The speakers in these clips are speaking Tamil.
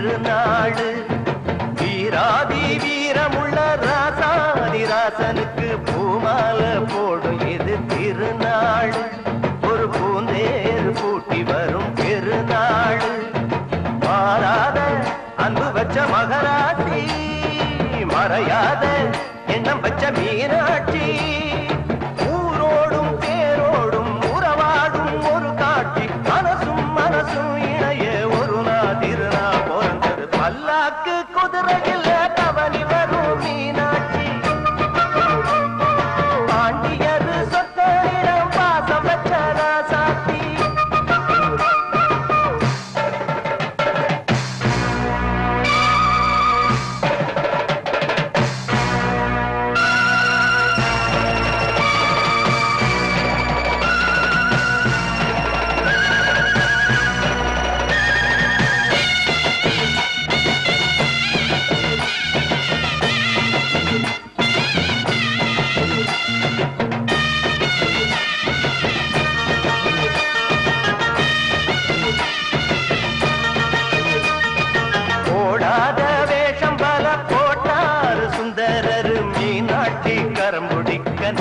திருநாடு. வீராதி வீரமுள்ள ராசாதி ராசனுக்கு பூமால போடும் இது திருநாடு. ஒரு பூந்தேர் பூட்டி வரும் திருநாடு. மாறாத அன்பு வச்ச மகராட்சி, மறையாத எண்ணம் வச்ச மீனாட்சி. ஊரோடும் பேரோடும் உறவாடும் ஒரு காட்சி. மனசும் மனசும் இணைய ஒரு திருநா பிறந்தது. பல்லாக்கு குதிரையில் கவனி வரும் மீனாட்சி. பாண்டியரு சொத்தரிடம் பாசம் வச்ச ராசாத்தி.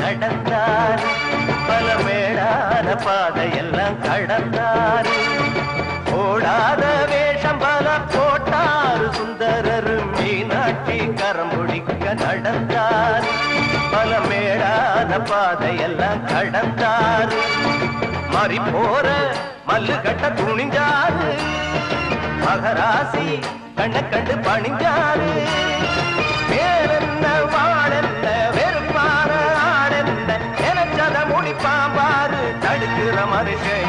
நடந்தார் பல மேடான பாதையெல்லாம் கடந்தார். ஓடாத வேஷம் பல போட்டார் சுந்தரர். மீனாட்சி கரம் பிடிக்க நடந்தார் பல மேடான பாதையெல்லாம் கடந்தார். மாறி போற மல்லு கட்ட துணிஞ்சாரு. மகராசி கண்ண கண்டு பணிஞ்சாரு. வேறென்ன வாழென்ன வெறுப்பான ஆடென்ன நினைச்சத முடிப்பாம்பாரு. தடுக்கிற மனுஷன்